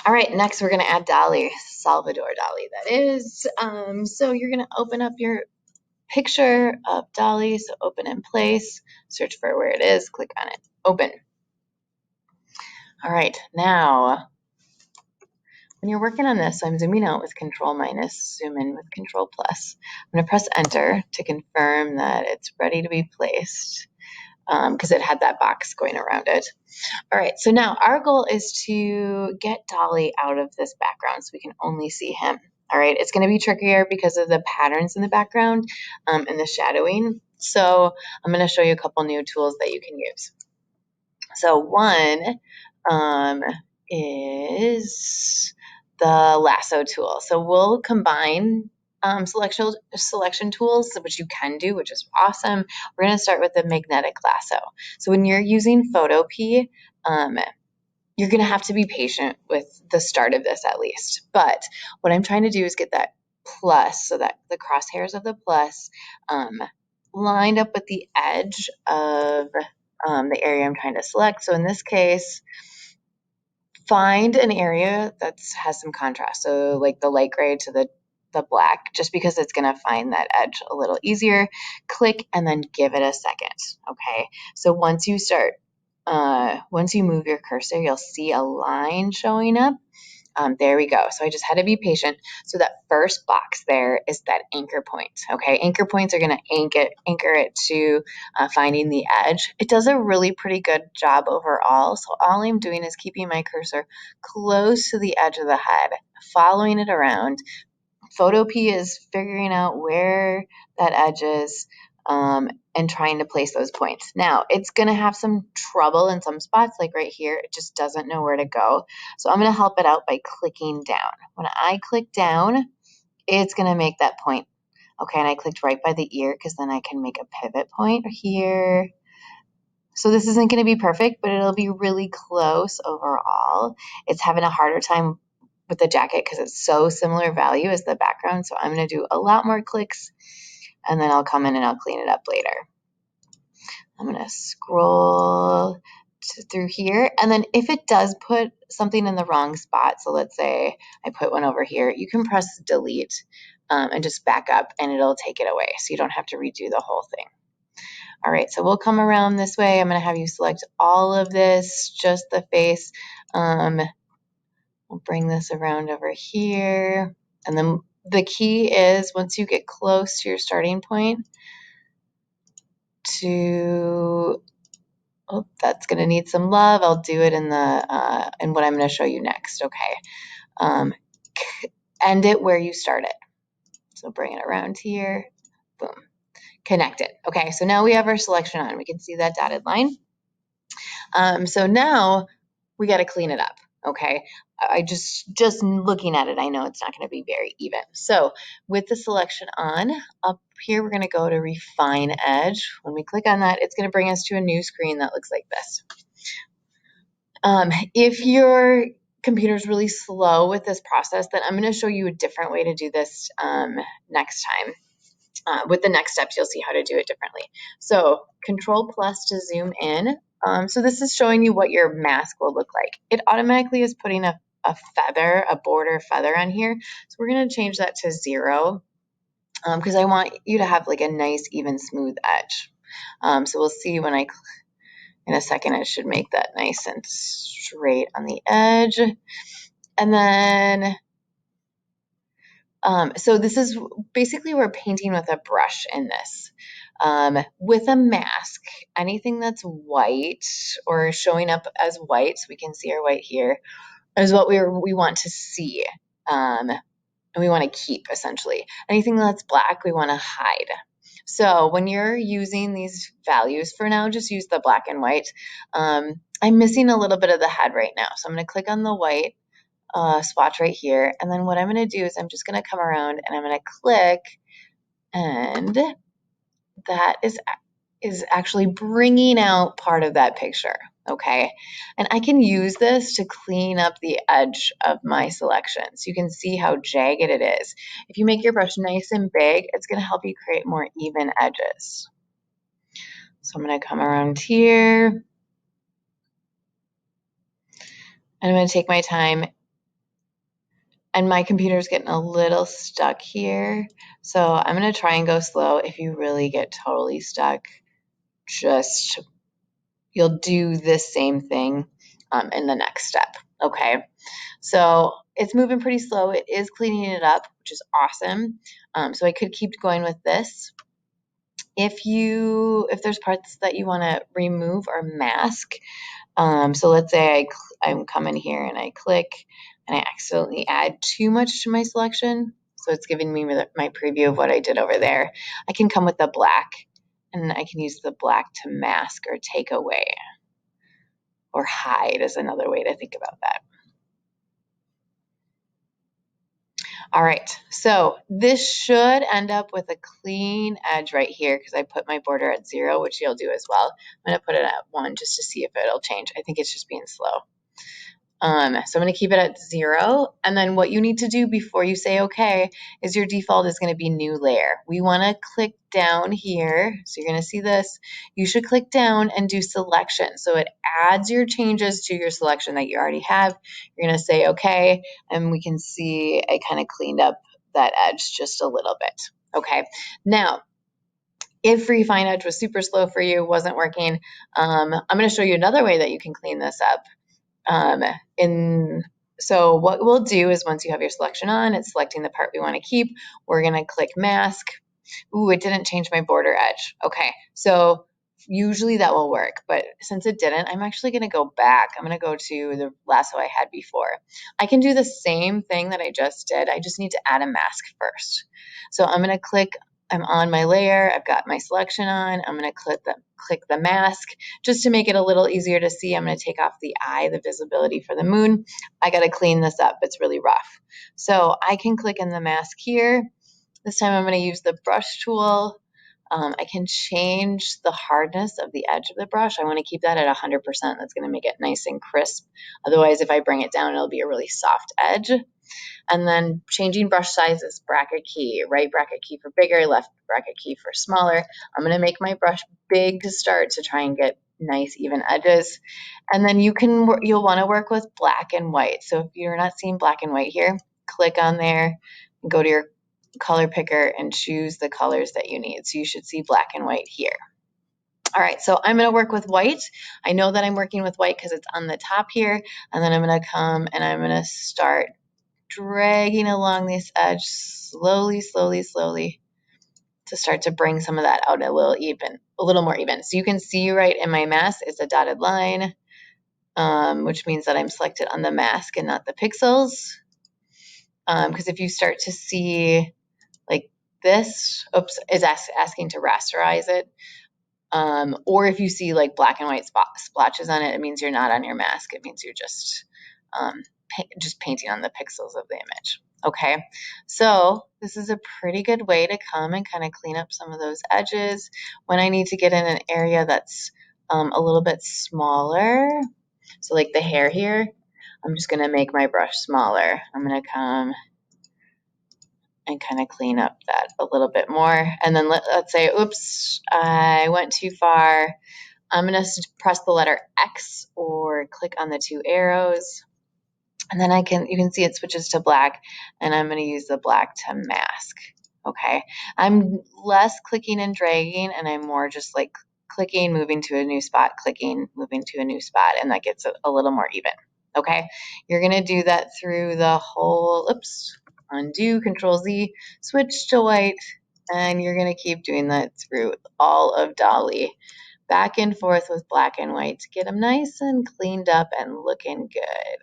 All right, next we're going to add Dali, Salvador Dali, that is. So you're going to open up your picture of Dali, so open in place, search for where it is, click on it, open. All right, now when you're working on this, so I'm zooming out with Control minus, zoom in with Control plus. I'm going to press Enter to confirm that it's ready to be placed because it had that box going around it. All right, so now our goal is to get Dali out of this background so we can only see him. All right, it's going to be trickier because of the patterns in the background and the shadowing. So I'm going to show you a couple new tools that you can use. So one is the lasso tool. So we'll combine selection tools, which you can do, which is awesome. We're going to start with the magnetic lasso. So when you're using Photopea, you're going to have to be patient with the start of this at least. But what I'm trying to do is get that plus, so that the crosshairs of the plus lined up with the edge of the area I'm trying to select. So in this case, find an area that has some contrast. So like the light gray to the black, just because it's going to find that edge a little easier. Click and then give it a second. Okay. So once you start, once you move your cursor, you'll see a line showing up. There we go. So I just had to be patient. So that first box there is that anchor point. Okay, anchor points are going to anchor it to finding the edge. It does a really pretty good job overall. So all I'm doing is keeping my cursor close to the edge of the head, following it around. Photopea is figuring out where that edge is and trying to place those points. Now, it's going to have some trouble in some spots, like right here. It just doesn't know where to go. So I'm going to help it out by clicking down. When I click down, it's going to make that point. Okay, and I clicked right by the ear because then I can make a pivot point here. So this isn't going to be perfect, but it'll be really close overall. It's having a harder time with the jacket because it's so similar value as the background. So I'm going to do a lot more clicks and then I'll come in and I'll clean it up later. I'm going to scroll through here. And then if it does put something in the wrong spot, so let's say I put one over here, you can press delete and just back up and it'll take it away. So you don't have to redo the whole thing. All right, so we'll come around this way. I'm going to have you select all of this, just the face. We'll bring this around over here. And then the key is once you get close to your starting point oh, that's going to need some love. I'll do it in what I'm going to show you next. Okay. End it where you started. So bring it around here. Boom. Connect it. Okay. So now we have our selection on. We can see that dotted line. So now we got to clean it up. Okay. I just looking at it, I know it's not going to be very even. So with the selection on, up here, we're going to go to refine edge. When we click on that, it's going to bring us to a new screen that looks like this. If your computer is really slow with this process, then I'm going to show you a different way to do this next time. With the next steps, you'll see how to do it differently. So Control plus to zoom in. So this is showing you what your mask will look like. It automatically is putting a feather, a border feather on here. So we're going to change that to 0 because I want you to have like a nice, even, smooth edge. So we'll see when in a second, it should make that nice and straight on the edge. And then, so this is basically we're painting with a brush in this. With a mask, anything that's white or showing up as white, so we can see our white here, is what we want to see, and we want to keep, essentially. Anything that's black, we want to hide. So when you're using these values, for now, just use the black and white. I'm missing a little bit of the head right now, so I'm going to click on the white swatch right here, and then what I'm going to do is I'm just going to come around and I'm going to click, and that is actually bringing out part of that picture. Okay, and I can use this to clean up the edge of my selection. So you can see how jagged it is. If you make your brush nice and big, it's going to help you create more even edges. So I'm going to come around here. And I'm going to take my time And my computer's getting a little stuck here. So I'm going to try and go slow. If you really get totally stuck, just you'll do this same thing in the next step. Okay. So it's moving pretty slow. It is cleaning it up, which is awesome. So I could keep going with this. If there's parts that you want to remove or mask, so let's say I'm coming here and I click and I accidentally add too much to my selection. So it's giving me my preview of what I did over there. I can come with the black and I can use the black to mask or take away, or hide is another way to think about that. All right, so this should end up with a clean edge right here because I put my border at 0, which you'll do as well. I'm going to put it at 1 just to see if it'll change. I think it's just being slow. So I'm going to keep it at 0. And then what you need to do before you say OK is your default is going to be new layer. We want to click down here. So you're going to see this. You should click down and do selection. So it adds your changes to your selection that you already have. You're going to say OK. And we can see I kind of cleaned up that edge just a little bit. Okay. Now, if Refine Edge was super slow for you, wasn't working, I'm going to show you another way that you can clean this up. So what we'll do is once you have your selection on, it's selecting the part we want to keep. We're going to click mask. Ooh, it didn't change my border edge. Okay, so usually that will work, but since it didn't, I'm actually going to go back. I'm going to go to the lasso I had before. I can do the same thing that I just did. I just need to add a mask first. So I'm going to click. I'm on my layer. I've got my selection on. I'm going to click the mask just to make it a little easier to see. I'm going to take off the eye, the visibility for the moon. I got to clean this up. It's really rough. So I can click in the mask here. This time I'm going to use the brush tool. I can change the hardness of the edge of the brush. I want to keep that at 100%. That's going to make it nice and crisp. Otherwise, if I bring it down, it'll be a really soft edge. And then changing brush size is bracket key. Right bracket key for bigger, left bracket key for smaller. I'm going to make my brush big to start to try and get nice even edges. And then you'll want to work with black and white. So if you're not seeing black and white here, click on there and go to your color picker and choose the colors that you need. So you should see black and white here. All right, so I'm going to work with white. I know that I'm working with white because it's on the top here. And then I'm going to come and I'm going to start dragging along this edge slowly, slowly, slowly to start to bring some of that out a little more even. So you can see right in my mask, it's a dotted line, which means that I'm selected on the mask and not the pixels. Because if you start to see like this, is asking to rasterize it. Or if you see like black and white splotches on it, it means you're not on your mask. It means you're just painting on the pixels of the image. Okay, so this is a pretty good way to come and kind of clean up some of those edges when I need to get in an area that's a little bit smaller. So like the hair here, I'm just going to make my brush smaller. I'm going to come and kind of clean up that a little bit more. And then let's say, oops, I went too far. I'm going to press the letter X or click on the 2 arrows. And then you can see it switches to black, and I'm going to use the black to mask. Okay. I'm less clicking and dragging, and I'm more just like clicking, moving to a new spot, clicking, moving to a new spot, and that gets a little more even. Okay. You're going to do that through the whole, undo, Control Z, switch to white, and you're going to keep doing that through all of Dali. Back and forth with black and white to get them nice and cleaned up and looking good.